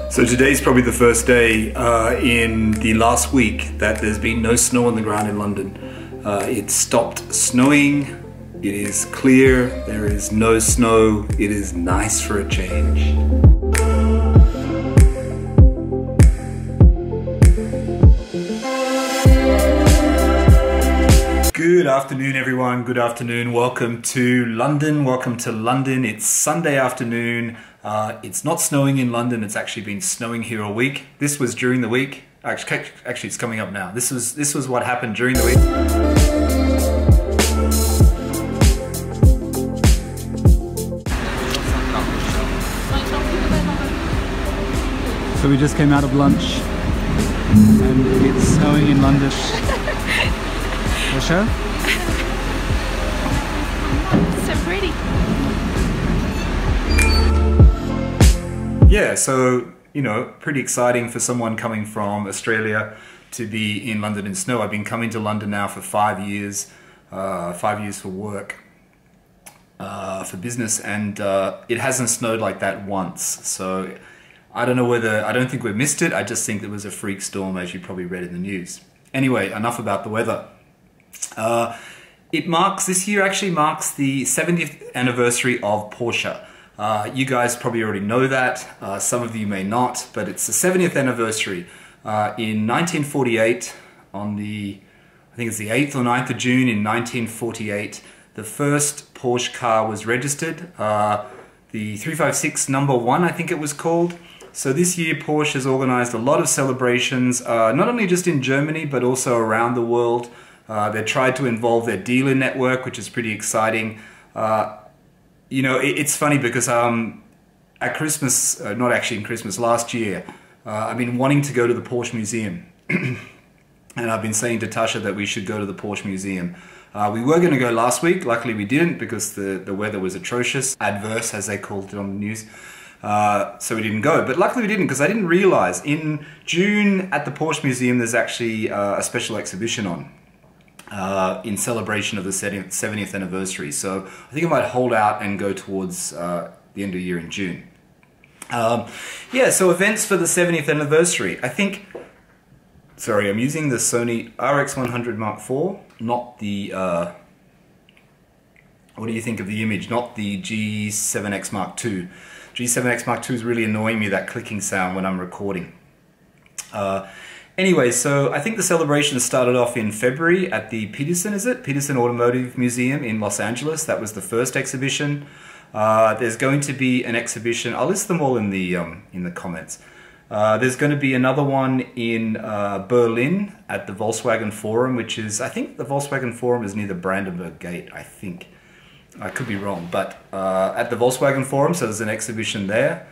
So today's probably the first day in the last week that there's been no snow on the ground in London. It stopped snowing, it is clear, there is no snow, it is nice for a change. Good afternoon everyone, good afternoon. Welcome to London. It's Sunday afternoon. It's not snowing in London, it's actually been snowing here all week. This was during the week. Actually it's coming up now. This was what happened during the week. So we just came out of lunch and it's snowing in London. Show? So pretty. Yeah, so, you know, pretty exciting for someone coming from Australia to be in London in snow. I've been coming to London now for 5 years, 5 years for work, for business, and it hasn't snowed like that once. So I don't know whether, I don't think we missed it. I just think there was a freak storm, as you probably read in the news. Anyway, enough about the weather. This year actually marks the 70th anniversary of Porsche. You guys probably already know that, some of you may not, but it's the 70th anniversary. In 1948, on the, I think it's the 8th or 9th of June in 1948, the first Porsche car was registered, the 356 number 1 I think it was called. So this year Porsche has organized a lot of celebrations, not only just in Germany but also around the world. They tried to involve their dealer network, which is pretty exciting. You know, it's funny because at Christmas, not actually in Christmas, last year, I've been wanting to go to the Porsche Museum. And I've been saying to Tasha that we should go to the Porsche Museum. We were going to go last week, luckily we didn't because the weather was atrocious, adverse as they called it on the news. So we didn't go, but luckily we didn't because I didn't realize in June at the Porsche Museum there's actually a special exhibition on. In celebration of the 70th anniversary. So I think I might hold out and go towards the end of the year in June. Yeah, so events for the 70th anniversary. I think, sorry, I'm using the Sony RX100 Mark IV, not the, what do you think of the image? Not the G7X Mark II. G7X Mark II is really annoying me, that clicking sound when I'm recording. Anyway, so I think the celebration started off in February at the Peterson Automotive Museum in Los Angeles. That was the first exhibition. There's going to be an exhibition. I'll list them all in the comments. There's going to be another one in Berlin at the Volkswagen Forum, which is, I think the Volkswagen Forum is near the Brandenburg Gate, I think. I could be wrong, but at the Volkswagen Forum, so there's an exhibition there.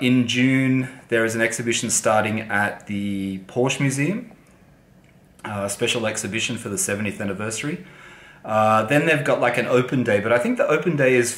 In June, there is an exhibition starting at the Porsche Museum, a special exhibition for the 70th anniversary. Then they've got like an open day, but I think the open day is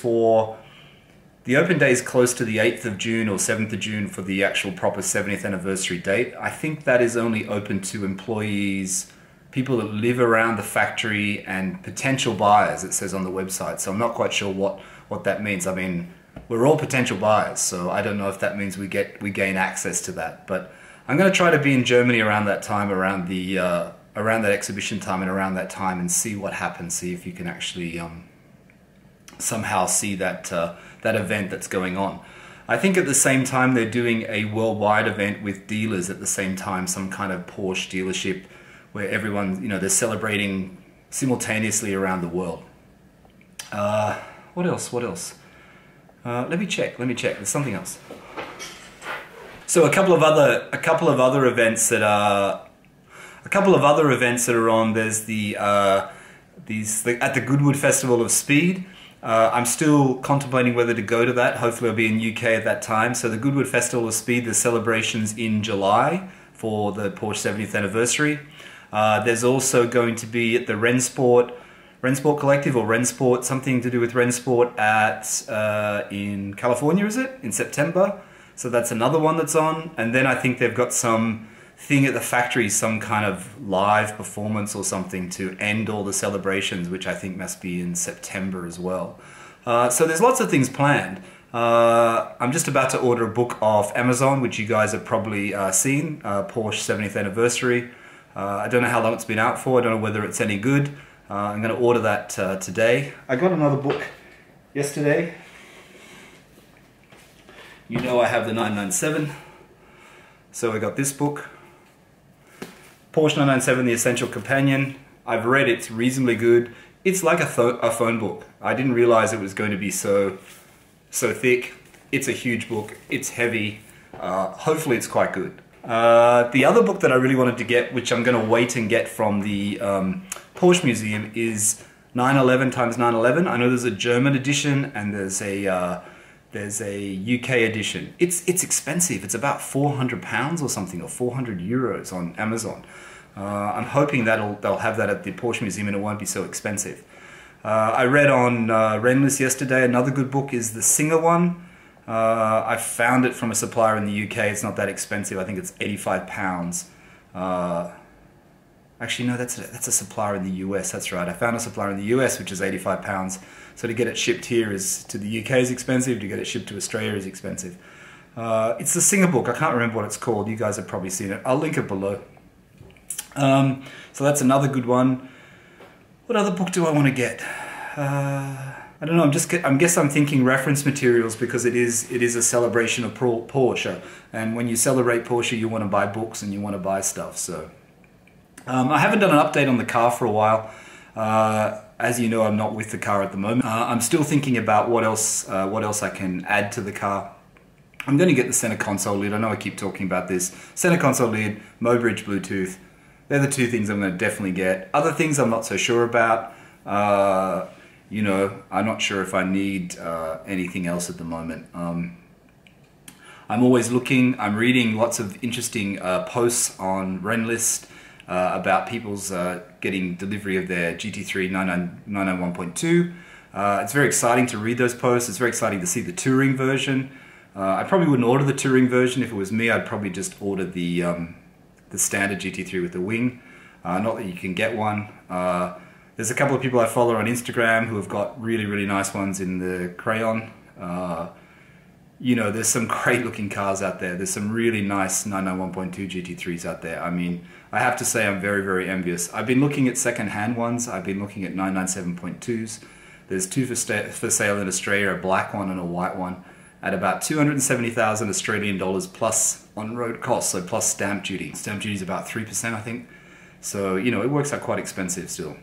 close to the 8th of June or 7th of June for the actual proper 70th anniversary date. I think that is only open to employees, people that live around the factory and potential buyers, it says on the website. So I'm not quite sure what that means. I mean, we're all potential buyers, so I don't know if that means we gain access to that. But I'm going to try to be in Germany around that time, around that exhibition time, and around that time, and see what happens. See if you can actually somehow see that that event that's going on. I think at the same time they're doing a worldwide event with dealers at the same time, some kind of Porsche dealership where everyone, you know, they're celebrating simultaneously around the world. What else? What else? Let me check. There's something else. So a couple of other events that are on. There's the at the Goodwood Festival of Speed. I'm still contemplating whether to go to that. Hopefully I'll be in UK at that time. So the Goodwood Festival of Speed, the celebrations in July for the Porsche 70th anniversary. There's also going to be at the Rennsport Collective, or Rennsport, something to do with Rennsport in California, is it? In September. So that's another one that's on. And then I think they've got some thing at the factory, some kind of live performance or something to end all the celebrations, which I think must be in September as well. So there's lots of things planned. I'm just about to order a book off Amazon, which you guys have probably seen, Porsche 70th anniversary. I don't know how long it's been out for. I don't know whether it's any good. I'm going to order that today. I got another book yesterday. You know I have the 997. So I got this book. Porsche 997, The Essential Companion. I've read it, it's reasonably good. It's like a phone book. I didn't realize it was going to be so thick. It's a huge book, it's heavy. Hopefully it's quite good. The other book that I really wanted to get, which I'm going to wait and get from the Porsche Museum, is 911 x 911. I know there's a German edition and there's a UK edition. It's expensive. It's about £400 or something, or 400 euros on Amazon. I'm hoping they'll have that at the Porsche Museum and it won't be so expensive. I read on Renlist yesterday, another good book is the Singer one. I found it from a supplier in the UK. It's not that expensive. I think it's £85. Actually, no, that's a supplier in the US. That's right. I found a supplier in the US, which is £85. So to get it shipped here to the UK is expensive. To get it shipped to Australia is expensive. It's the Singer book. I can't remember what it's called. You guys have probably seen it. I'll link it below. So that's another good one. What other book do I want to get? I don't know. I guess I'm thinking reference materials, because it is a celebration of Porsche, and when you celebrate Porsche, you want to buy books and you want to buy stuff. So I haven't done an update on the car for a while. As you know, I'm not with the car at the moment. I'm still thinking about what else I can add to the car. I'm going to get the center console lid. I know I keep talking about this. Center console lid, Mobridge Bluetooth. They're the two things I'm going to definitely get. Other things I'm not so sure about. You know, I'm not sure if I need anything else at the moment. I'm always looking. I'm reading lots of interesting posts on Renlist about people's getting delivery of their GT3 991.2. It's very exciting to read those posts. It's very exciting to see the touring version. I probably wouldn't order the touring version. If it was me, I'd probably just order the standard GT3 with the wing. Not that you can get one. There's a couple of people I follow on Instagram who have got really, really nice ones in the crayon. You know, there's some great looking cars out there. There's some really nice 991.2 GT3s out there. I mean, I have to say I'm very, very envious. I've been looking at second-hand ones. I've been looking at 997.2s. There's two for sale in Australia, a black one and a white one, at about 270,000 Australian dollars plus on-road costs, so plus stamp duty. Stamp duty is about 3%, I think. So, you know, it works out quite expensive still.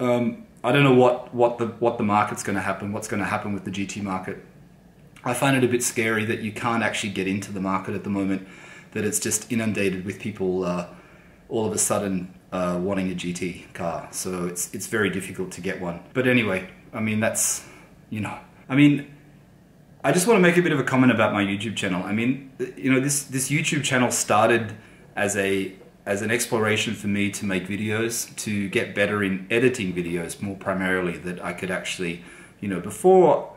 I don't know what the market's going to happen, what's going to happen with the GT market. I find it a bit scary that you can't actually get into the market at the moment, that it's just inundated with people all of a sudden wanting a GT car. So it's very difficult to get one. But anyway, I mean, that's, you know, I mean, I just want to make a bit of a comment about my YouTube channel. I mean, you know, this YouTube channel started as an exploration for me to make videos, to get better in editing videos more primarily, that I could actually, you know, before,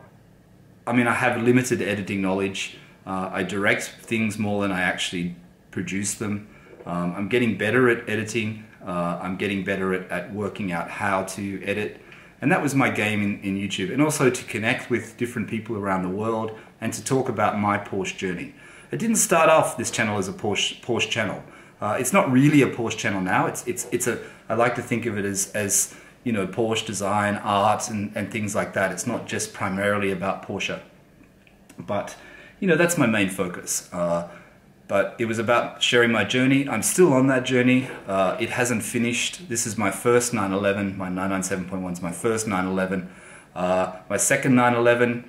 I mean, I have limited editing knowledge. I direct things more than I actually produce them. I'm getting better at editing. I'm getting better at working out how to edit. And that was my game in YouTube. And also to connect with different people around the world and to talk about my Porsche journey. It didn't start off this channel as a Porsche channel. It's not really a Porsche channel now. I like to think of it as you know, Porsche design, art, and things like that. It's not just primarily about Porsche. But, you know, that's my main focus. But it was about sharing my journey. I'm still on that journey. It hasn't finished. This is my first 911. My 997.1 is my first 911. My second 911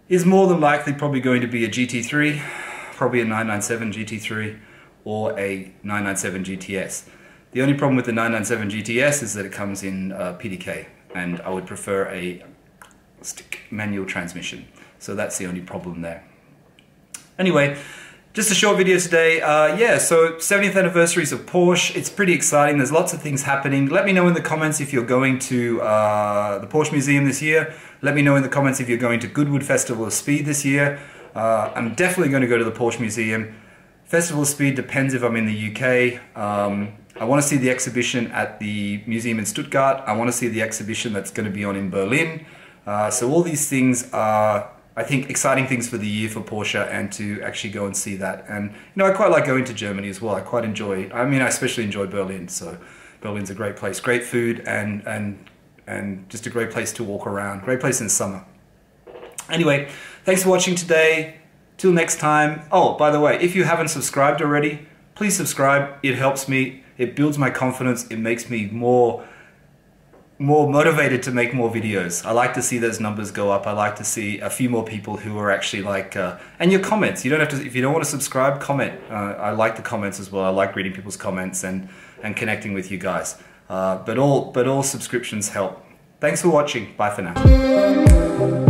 is more than likely probably going to be a GT3, probably a 997 GT3 or a 997 GTS. The only problem with the 997 GTS is that it comes in PDK, and I would prefer a stick manual transmission. So that's the only problem there. Anyway, just a short video today. Yeah, so 70th anniversaries of Porsche. It's pretty exciting. There's lots of things happening. Let me know in the comments if you're going to the Porsche Museum this year. Let me know in the comments if you're going to Goodwood Festival of Speed this year. I'm definitely going to go to the Porsche Museum. Festival of Speed depends if I'm in the UK. I want to see the exhibition at the museum in Stuttgart. I want to see the exhibition that's going to be on in Berlin. So all these things are I think, exciting things for the year for Porsche, and to actually go and see that. And I quite like going to Germany as well. I quite enjoy. I especially enjoy Berlin. So Berlin's a great place, great food, and just a great place to walk around. Great place in the summer. Anyway, thanks for watching today. Till next time. Oh, by the way, if you haven't subscribed already, please subscribe. It helps me. It builds my confidence. It makes me more motivated to make more videos. I like to see those numbers go up. I like to see a few more people who are actually like, and your comments. You don't have to, if you don't want to subscribe, comment. I like the comments as well. I like reading people's comments and connecting with you guys. But all subscriptions help. Thanks for watching. Bye for now.